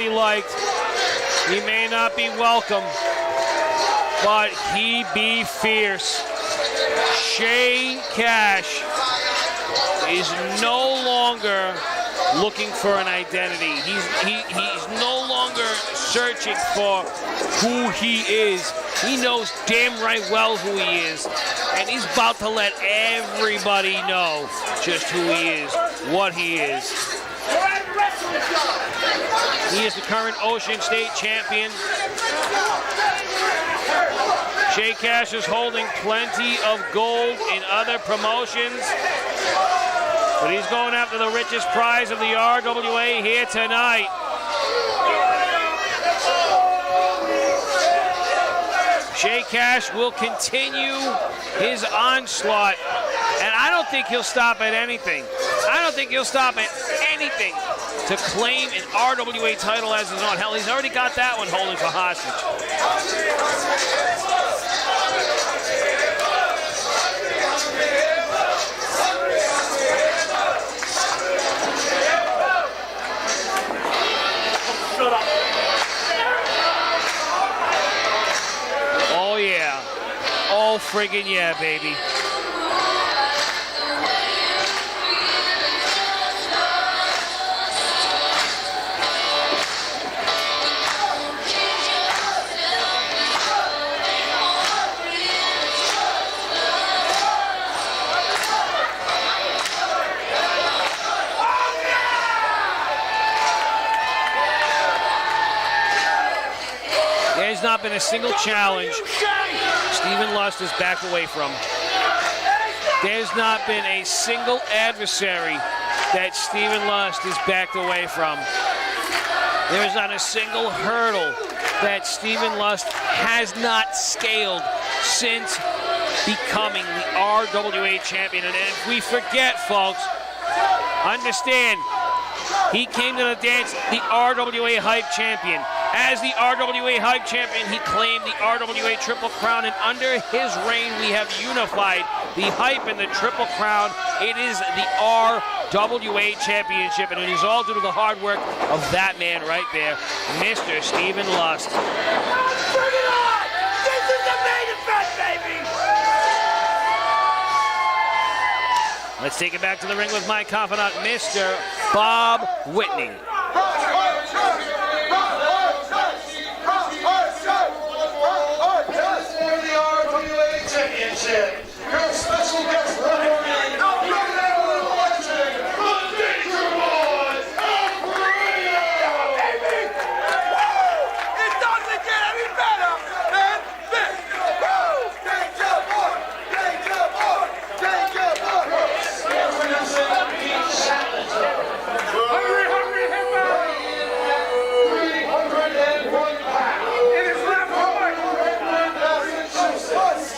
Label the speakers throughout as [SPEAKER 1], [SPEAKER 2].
[SPEAKER 1] be liked, he may not be welcome, but he be fierce. Shay Cash is no longer looking for an identity. He's no longer searching for who he is. He knows damn right well who he is, and he's about to let everybody know just who he is, what he is. He is the current Ocean State champion. Shay Cash is holding plenty of gold in other promotions, but he's going after the richest prize of the RWA here tonight. Shay Cash will continue his onslaught, and I don't think he'll stop at anything. I don't think he'll stop at anything to claim an RWA title as his own. Hell, he's already got that one holding for hostage. Oh yeah. Oh friggin' yeah, baby. There's not been a single challenge Stephen Lust has backed away from. There's not been a single adversary that Stephen Lust has backed away from. There's not a single hurdle that Stephen Lust has not scaled since becoming the RWA champion. And if we forget, folks, understand, he came to the dance the RWA Hype Champion. As the RWA Hype Champion, he claimed the RWA Triple Crown, and under his reign, we have unified the Hype and the Triple Crown. It is the RWA Championship, and it is all due to the hard work of that man right there, Mr. Stephen Lust.
[SPEAKER 2] Bring it on! This is the main event, baby!
[SPEAKER 1] Let's take it back to the ring with my confidant, Mr. Bob Whitney.
[SPEAKER 2] Your special guest referee, Renegade legend, the Danger Boys of Korea! Baby! Woo! It doesn't get any better than this! Woo! Danger Boy! Danger Boy! Danger Boy! Hungry, hungry hippo! 301 pounds! It is left point! Massachusetts!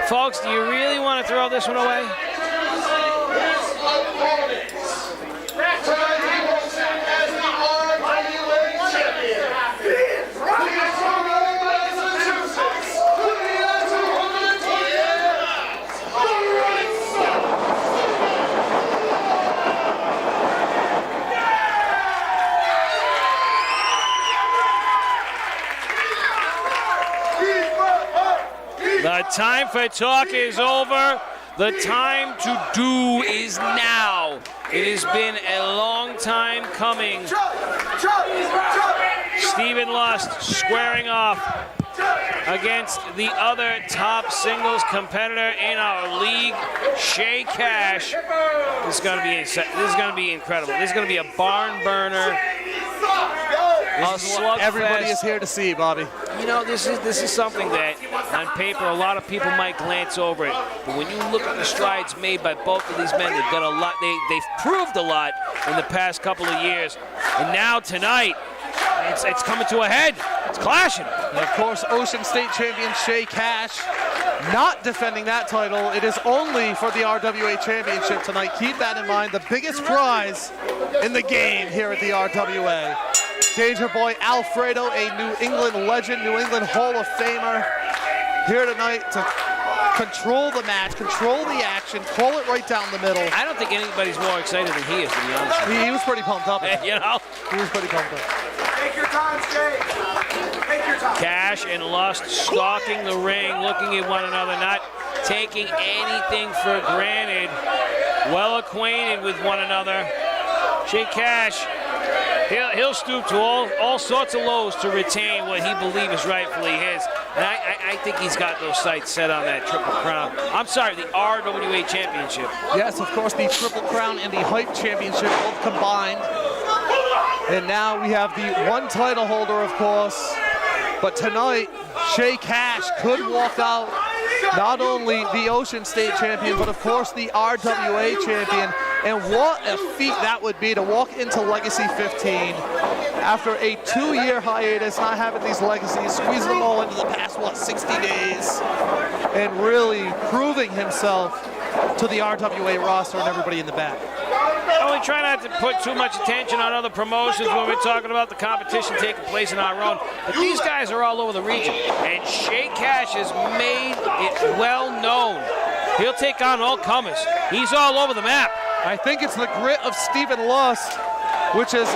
[SPEAKER 1] Folks, do you really want to throw this one away? The time for talk is over. The time to do is now. It has been a long time coming. Stephen Lust squaring off against the other top singles competitor in our league, Shay Cash. This is going to be incredible. This is going to be a barn burner.
[SPEAKER 3] Everybody is here to see, Bobby.
[SPEAKER 1] You know, this is something that On paper, a lot of people might glance over it, but when you look at the strides made by both of these men, they've done a lot. They've proved a lot in the past couple of years, and now tonight, it's coming to a head. It's clashing.
[SPEAKER 3] And of course, Ocean State champion Shay Cash not defending that title. It is only for the RWA championship tonight. Keep that in mind. The biggest prize in the game here at the RWA. Danger Boy Alfredo, a New England legend, New England Hall of Famer, here tonight to control the match, control the action, call it right down the middle.
[SPEAKER 1] I don't think anybody's more excited than he is, to be honest.
[SPEAKER 3] He was pretty pumped up.
[SPEAKER 1] You know?
[SPEAKER 3] He was pretty pumped up.
[SPEAKER 2] Take your time, Shay. Take your time.
[SPEAKER 1] Cash and Lust stalking the ring, looking at one another, not taking anything for granted. Well acquainted with one another. Shay Cash, he'll stoop to all sorts of lows to retain what he believes is rightfully his. And I think he's got those sights set on that Triple Crown. I'm sorry, the RWA Championship.
[SPEAKER 3] Yes, of course, the Triple Crown and the Hype Championship both combined. And now we have the one title holder, of course. But tonight, Shay Cash could walk out not only the Ocean State champion, but of course the RWA champion. And what a feat that would be to walk into Legacy 15 after a 2-year hiatus, not having these legacies, squeezing them all into the past, 60 days, and really proving himself to the RWA roster and everybody in the back.
[SPEAKER 1] We try not to put too much attention on other promotions when we're talking about the competition taking place in our own. But these guys are all over the region, and Shay Cash has made it well known. He'll take on all comers. He's all over the map.
[SPEAKER 3] I think it's the grit of Stephen Lust, which has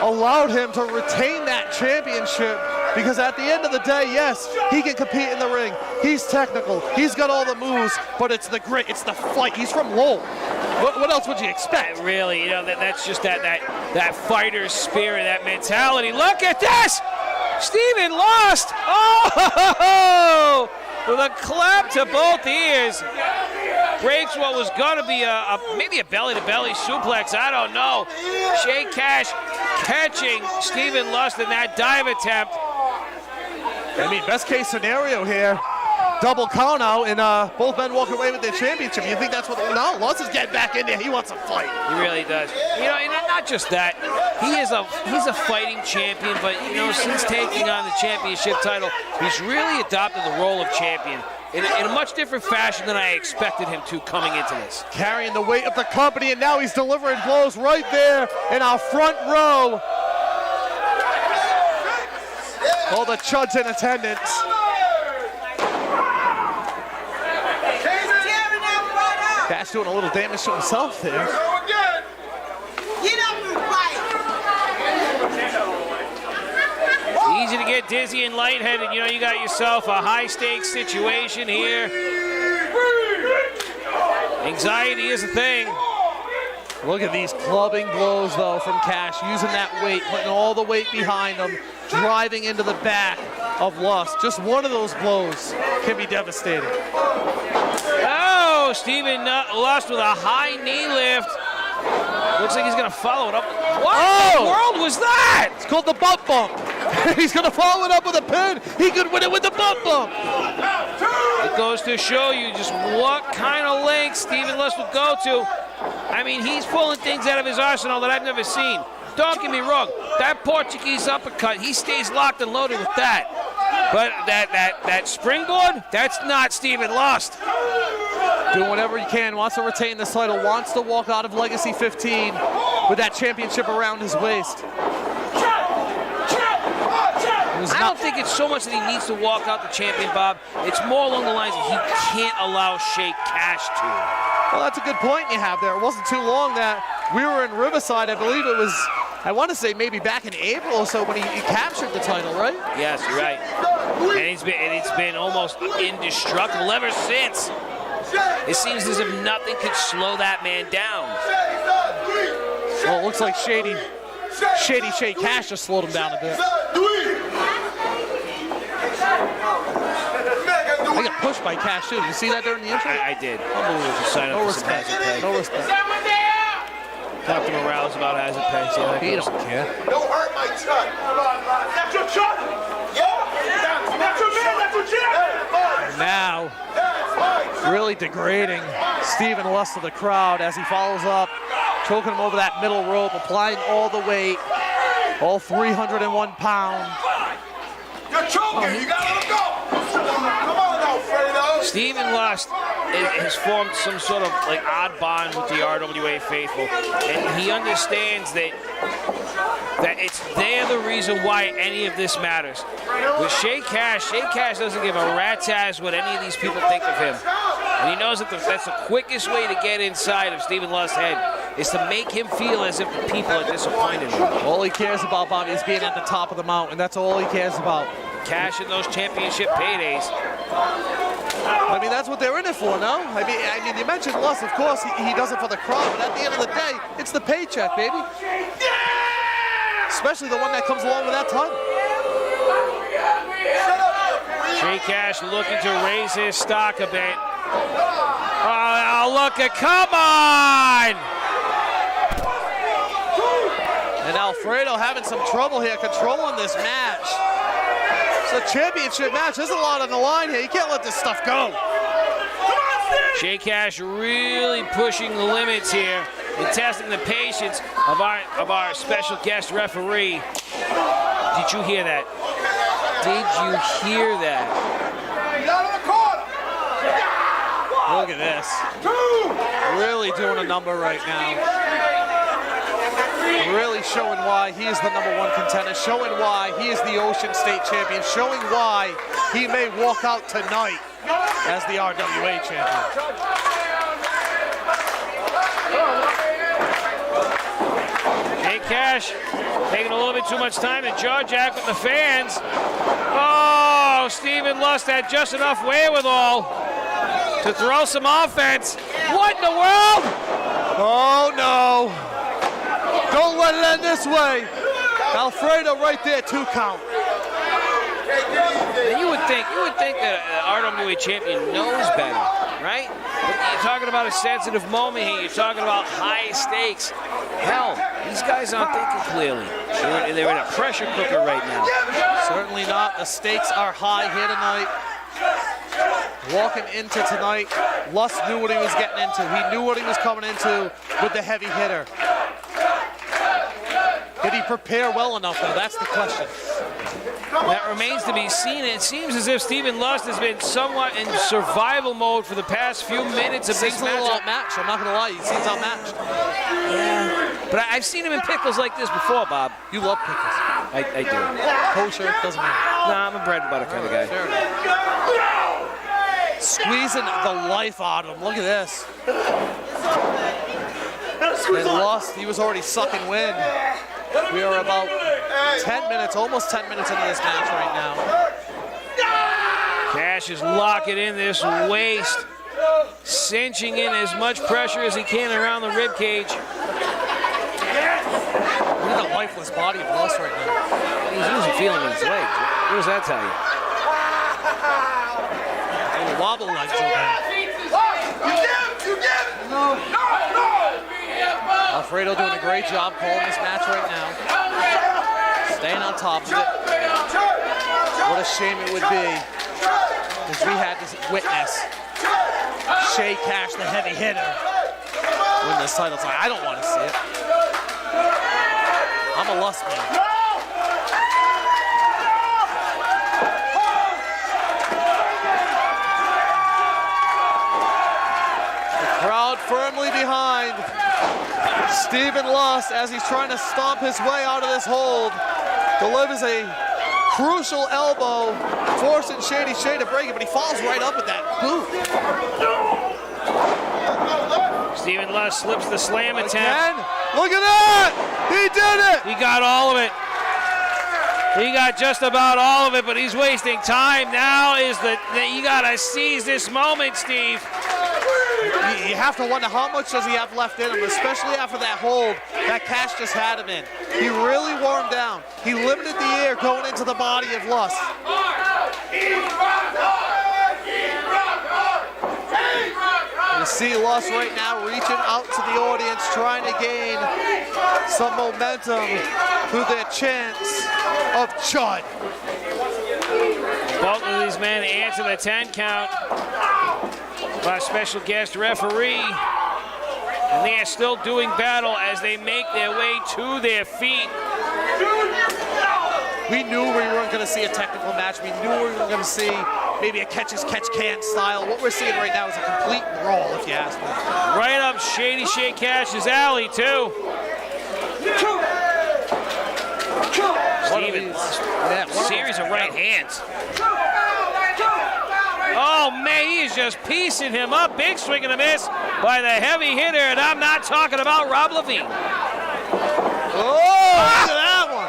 [SPEAKER 3] allowed him to retain that championship, because at the end of the day, yes, he can compete in the ring. He's technical. He's got all the moves, but it's the grit. It's the fight. He's from Lowell. What else would you expect?
[SPEAKER 1] Really, that's just that fighter's spirit, that mentality. Look at this! Stephen Lust! Oh! With a clap to both ears. Breaks what was going to be maybe a belly-to-belly suplex. I don't know. Shay Cash catching Stephen Lust in that dive attempt.
[SPEAKER 3] I mean, best case scenario here. Double count out, and both men walk away with their championship. You think that's what? No, Lust is getting back in there. He wants a fight.
[SPEAKER 1] He really does. And not just that. He's a fighting champion, but since taking on the championship title, he's really adopted the role of champion in a much different fashion than I expected him to coming into this.
[SPEAKER 3] Carrying the weight of the company, and now he's delivering blows right there in our front row. All the chuds in attendance. Cash doing a little damage to himself there.
[SPEAKER 2] Go again.
[SPEAKER 4] Get up and fight.
[SPEAKER 1] Easy to get dizzy and lightheaded. You got yourself a high-stakes situation here. Anxiety is a thing.
[SPEAKER 3] Look at these clubbing blows, though, from Cash, using that weight, putting all the weight behind him, driving into the back of Lust. Just one of those blows can be devastating.
[SPEAKER 1] Oh, Stephen Lust with a high knee lift. Looks like he's going to follow it up. What in the world was that?
[SPEAKER 3] It's called the butt bump. He's going to follow it up with a pin. He could win it with the butt bump.
[SPEAKER 1] It goes to show you just what kind of lengths Stephen Lust would go to. I mean, he's pulling things out of his arsenal that I've never seen. Don't get me wrong. That Portuguese uppercut, he stays locked and loaded with that. But that springboard, that's not Stephen Lust.
[SPEAKER 3] Doing whatever he can, wants to retain this title, wants to walk out of Legacy 15 with that championship around his waist.
[SPEAKER 1] I don't think it's so much that he needs to walk out the champion, Bob. It's more along the lines that he can't allow Shay Cash to.
[SPEAKER 3] Well, that's a good point you have there. It wasn't too long that we were in Riverside. I believe it was, I want to say maybe back in April or so when he captured the title, right?
[SPEAKER 1] Yes, you're right. And it's been almost indestructible ever since. It seems as if nothing could slow that man down.
[SPEAKER 3] Well, it looks like Shady Shay Cash just slowed him down a bit. I got pushed by Cash too. Did you see that during the intro?
[SPEAKER 1] I did. Unbelievable. Sign up
[SPEAKER 3] No
[SPEAKER 1] for some
[SPEAKER 3] respect.
[SPEAKER 1] hazard pay.
[SPEAKER 3] No respect.
[SPEAKER 1] Talk to Morales about hazard pay. See how that
[SPEAKER 3] He
[SPEAKER 1] goes.
[SPEAKER 3] doesn't care.
[SPEAKER 2] Don't hurt my chut. That's your chut? Yeah. That's your man. That's your champ.
[SPEAKER 3] really degrading Stephen Lust to the crowd as he follows up, choking him over that middle rope, applying all the weight, all 301 pounds.
[SPEAKER 2] You're choking. You gotta let him go. Come on now, Fredo.
[SPEAKER 1] Stephen Lust has formed some sort of like odd bond with the RWA faithful, and he understands that they're the reason why any of this matters. With Shay Cash doesn't give a rat's ass what any of these people think of him. And he knows that that's the quickest way to get inside of Stephen Lust's head, is to make him feel as if the people are disappointed in him.
[SPEAKER 3] All he cares about, Bobby, is being at the top of the mountain. That's all he cares about.
[SPEAKER 1] Cash in those championship paydays.
[SPEAKER 3] I mean, that's what they're in it for, no? I mean, you mentioned Lust, of course, he does it for the crowd, but at the end of the day, it's the paycheck, baby. Especially the one that comes along with that title.
[SPEAKER 1] Shay Cash looking to raise his stock a bit. Oh, look at, come on!
[SPEAKER 3] And Alfredo having some trouble here controlling this match. It's a championship match. There's a lot on the line here. You can't let this stuff go.
[SPEAKER 1] Shay Cash really pushing the limits here and testing the patience of our special guest referee. Did you hear that? Did you hear that?
[SPEAKER 3] Look at this. Really doing a number right now. Really showing why he is the #1 contender, showing why he is the Ocean State champion, showing why he may walk out tonight as the RWA champion.
[SPEAKER 1] Shay Cash taking a little bit too much time to jaw-jack with the fans. Oh, Stephen Lust had just enough wherewithal to throw some offense. What in the world?
[SPEAKER 3] Oh no. Don't let it end this way. Alfredo right there, 2 count.
[SPEAKER 1] You would think that an RWA champion knows better, right? But you're talking about a sensitive moment here. You're talking about high stakes. Hell, these guys aren't thinking clearly. They're in a pressure cooker right now.
[SPEAKER 3] Certainly not. The stakes are high here tonight. Walking into tonight, Lust knew what he was getting into. He knew what he was coming into with the heavy hitter. Did he prepare well enough, though? That's the question.
[SPEAKER 1] That remains to be seen. It seems as if Stephen Lust has been somewhat in survival mode for the past few minutes of this
[SPEAKER 3] Seems a little
[SPEAKER 1] match.
[SPEAKER 3] outmatched. I'm not going to lie. He seems outmatched.
[SPEAKER 1] Yeah. But I've seen him in pickles like this before, Bob.
[SPEAKER 3] You love pickles.
[SPEAKER 1] I do.
[SPEAKER 3] Kosher, doesn't matter.
[SPEAKER 1] Nah, I'm a bread and butter kind of guy.
[SPEAKER 3] Fair enough. Squeezing the life out of him. Look at this. And Lust, he was already sucking wind. We are about 10 minutes, almost 10 minutes into this match right now.
[SPEAKER 1] Cash is locking in this waist, cinching in as much pressure as he can around the rib cage.
[SPEAKER 3] Look at the lifeless body of Lust right now.
[SPEAKER 1] He's losing feeling in his legs. What does that tell you?
[SPEAKER 3] And the wobble legs over there.
[SPEAKER 2] You give! No!
[SPEAKER 3] Alfredo doing a great job calling this match right now. Staying on top of it. What a shame it would be if we had to witness Shay Cash, the heavy hitter, win this title. It's like, I don't want to see it. I'm a Lust man. The crowd firmly behind Stephen Lust as he's trying to stomp his way out of this hold. Delivers a crucial elbow, forcing Shay to break it, but he falls right up with that boot.
[SPEAKER 1] Stephen Lust slips the slam attempt.
[SPEAKER 3] Again? Look at that! He did it!
[SPEAKER 1] He got all of it. He got just about all of it, but he's wasting time. Now is you gotta seize this moment, Steve.
[SPEAKER 3] You have to wonder how much does he have left in him, especially after that hold that Cash just had him in. He really wore him down. He limited the air going into the body of Lust. You see Lust right now reaching out to the audience, trying to gain some momentum through their chants of Chud.
[SPEAKER 1] Both of these men answer the 10 count. Our special guest referee. And they are still doing battle as they make their way to their feet.
[SPEAKER 3] We knew we weren't going to see a technical match. We knew we were going to see maybe a catch-as-catch-can style. What we're seeing right now is a complete brawl, if you ask me.
[SPEAKER 1] Right up Shady Shay Cash's alley, too. Steven, series of right hands. Oh, man, he is just piecing him up. Big swing and a miss by the heavy hitter, and I'm not talking about Rob Levine.
[SPEAKER 3] Oh, look at that one.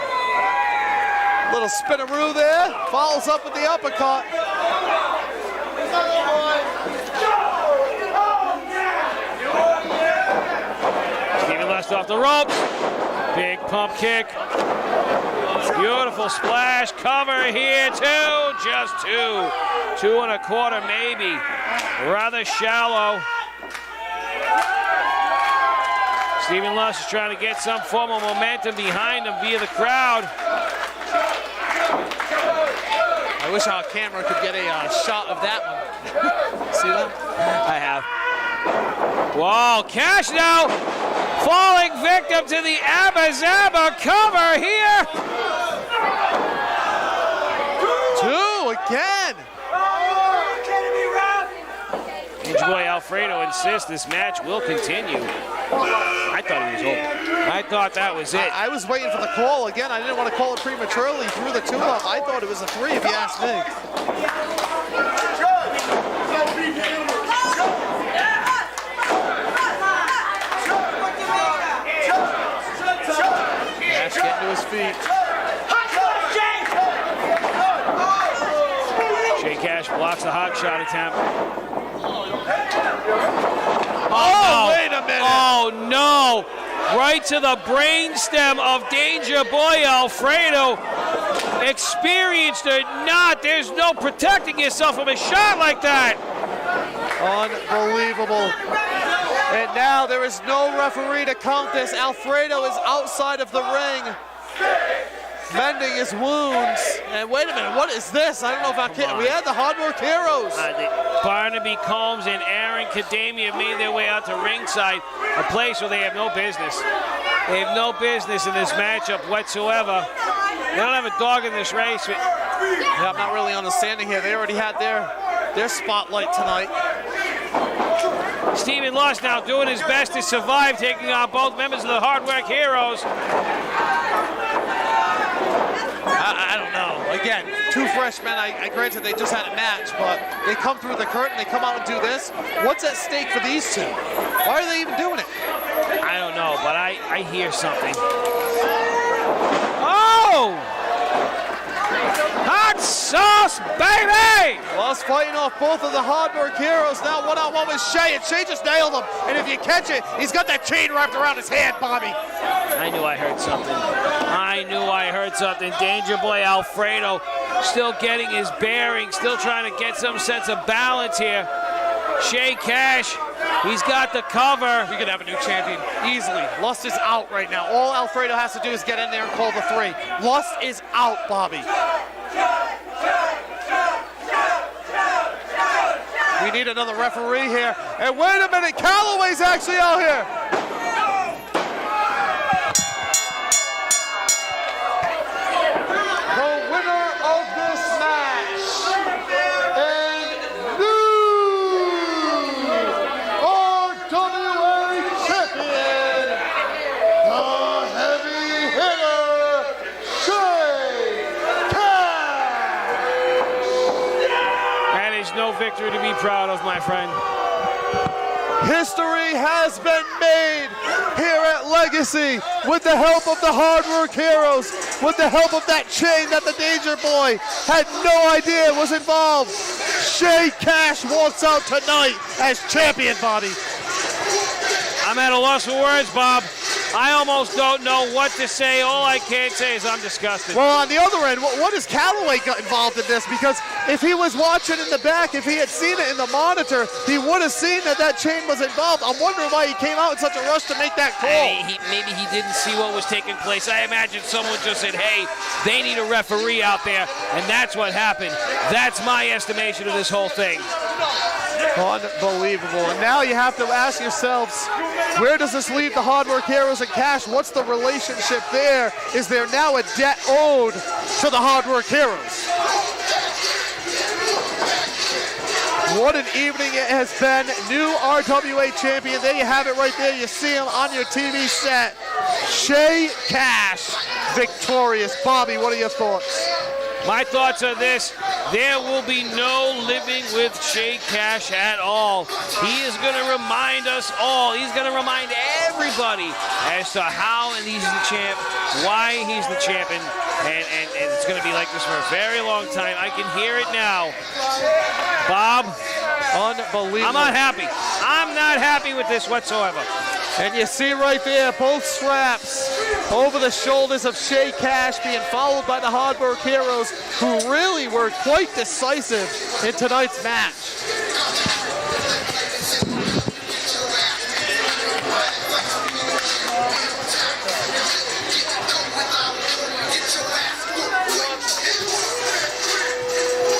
[SPEAKER 3] Little spinaroo there. Follows up with the uppercut.
[SPEAKER 1] Steven Lust off the ropes. Big pump kick. Beautiful splash. Cover here, too. Just two. 2 1/4, maybe. Rather shallow. Steven Lust is trying to get some form of momentum behind him via the crowd.
[SPEAKER 3] I wish our camera could get a shot of that one. See that?
[SPEAKER 1] I have. Whoa, Cash now falling victim to the Abba Zaba cover here.
[SPEAKER 3] 2 again.
[SPEAKER 1] Danger Boy Alfredo insists this match will continue. I thought he was over. I thought that was it.
[SPEAKER 3] I was waiting for the call again. I didn't want to call it prematurely. Threw the 2 up. I thought it was a 3 if you ask me. Cash getting to his feet.
[SPEAKER 1] Shay Cash blocks the hot shot attempt.
[SPEAKER 3] Oh, wait a minute.
[SPEAKER 1] Oh, no. Right to the brainstem of Danger Boy Alfredo. Experienced or not, there's no protecting yourself from a shot like that.
[SPEAKER 3] Unbelievable. And now there is no referee to count this. Alfredo is outside of the ring, mending his wounds. And wait a minute, what is this? I don't know if I'm kidding. We had the Hard Work Heroes.
[SPEAKER 1] Barnaby Combs and Aaron Kadamia made their way out to ringside, a place where they have no business. They have no business in this matchup whatsoever. They don't have a dog in this race.
[SPEAKER 3] Yeah, I'm not really understanding here. They already had their spotlight tonight.
[SPEAKER 1] Steven Lust now doing his best to survive, taking on both members of the Hard Work Heroes.
[SPEAKER 3] I don't know. Again, 2 freshmen. I granted they just had a match, but they come through the curtain, they come out and do this. What's at stake for these 2? Why are they even doing it?
[SPEAKER 1] I don't know, but I hear something. Oh! Hot sauce, baby!
[SPEAKER 3] Lust fighting off both of the Hard Work Heroes. Now one-on-one with Shay, and Shay just nailed him. And if you catch it, he's got that chain wrapped around his hand, Bobby.
[SPEAKER 1] I knew I heard something. I knew I heard something. Danger Boy Alfredo still getting his bearings, still trying to get some sense of balance here. Shay Cash, he's got the cover.
[SPEAKER 3] We could have a new champion easily. Lust is out right now. All Alfredo has to do is get in there and call the 3. Lust is out, Bobby. We need another referee here. And wait a minute, Calloway's actually out here. The winner of this match and new RWA champion, the heavy hitter, Shay Cash.
[SPEAKER 1] That is no victory to be proud of, my friend.
[SPEAKER 3] History has been made here at Legacy with the help of the Hard Work Heroes, with the help of that chain that the Danger Boy had no idea was involved. Shay Cash walks out tonight as champion, Bobby.
[SPEAKER 1] I'm at a loss for words, Bob. I almost don't know what to say. All I can say is I'm disgusted.
[SPEAKER 3] Well, on the other end, what has Calloway got involved in this? Because if he was watching in the back, if he had seen it in the monitor, he would have seen that chain was involved. I'm wondering why he came out in such a rush to make that call.
[SPEAKER 1] Maybe he didn't see what was taking place. I imagine someone just said, hey, they need a referee out there, and that's what happened. That's my estimation of this whole thing.
[SPEAKER 3] Unbelievable. And now you have to ask yourselves, where does this leave the Hard Work Heroes and Cash? What's the relationship there? Is there now a debt owed to the Hard Work Heroes? What an evening it has been. New RWA champion. There you have it right there. You see him on your TV set. Shay Cash, victorious. Bobby, what are your thoughts?
[SPEAKER 1] My thoughts are this: there will be no living with Shay Cash at all. He is going to remind us all, he's going to remind everybody as to how he's the champ, why he's the champion, and it's going to be like this for a very long time. I can hear it now. Bob,
[SPEAKER 3] unbelievable.
[SPEAKER 1] I'm not happy. I'm not happy with this whatsoever.
[SPEAKER 3] And you see right there, both straps over the shoulders of Shay Cash being followed by the Hard Work Heroes, who really were quite decisive in tonight's match.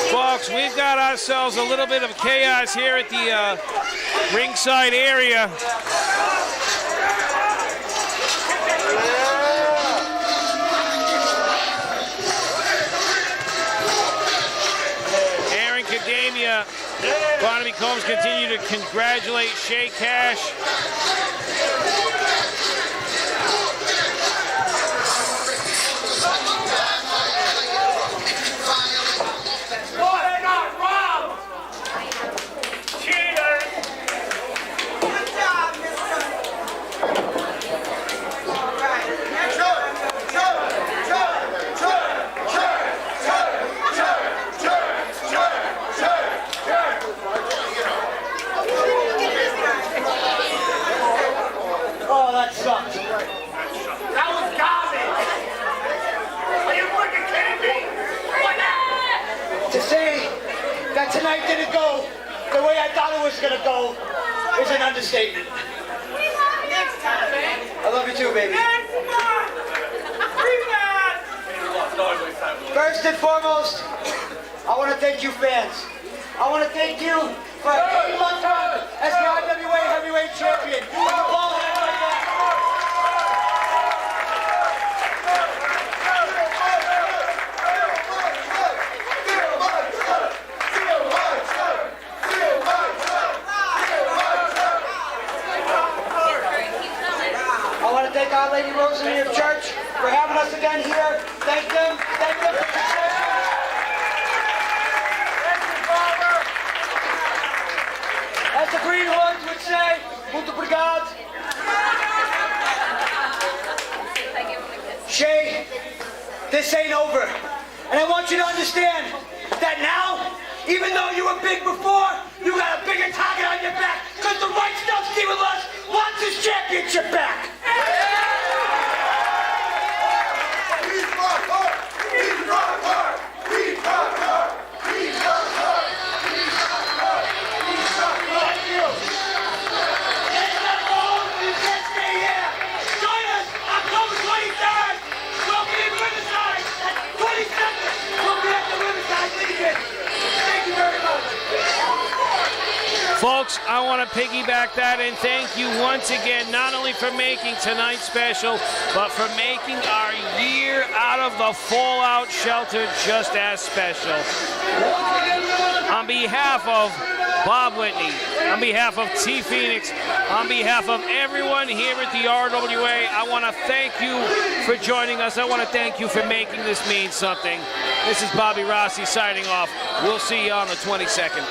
[SPEAKER 1] Folks, we've got ourselves a little bit of chaos here at the ringside area. Barnaby Combs continue to congratulate Shay Cash.
[SPEAKER 2] They're not wrong! Cheaters!
[SPEAKER 4] Good job, mister. All right.
[SPEAKER 2] Oh, that sucks. That was garbage. Are you freaking kidding me? What now? To say that tonight didn't go the way I thought it was going to go is an understatement.
[SPEAKER 4] Next time, man.
[SPEAKER 2] I love you too, baby. First and foremost, I want to thank you fans. I want to thank you for 8 months as the RWA Heavyweight Champion. The ball head right there. I want to thank Our Lady Rosary of Church for having us again here. Thank them. Thank them for success. Thank you, Father. As the green ones would say, muito obrigado. Shay, this ain't over. And I want you to understand that now, even though you were big before, you got a bigger target on your back. Because the right stuff, Stephen Lutz wants his championship back.
[SPEAKER 1] Folks, I want to piggyback that and thank you once again, not only for making tonight's special, but for making our year out of the Fallout Shelter just as special. On behalf of Bob Whitney, on behalf of T Phoenix, on behalf of everyone here at the RWA, I want to thank you for joining us. I want to thank you for making this mean something. This is Bobby Rossi signing off. We'll see you on the 22nd.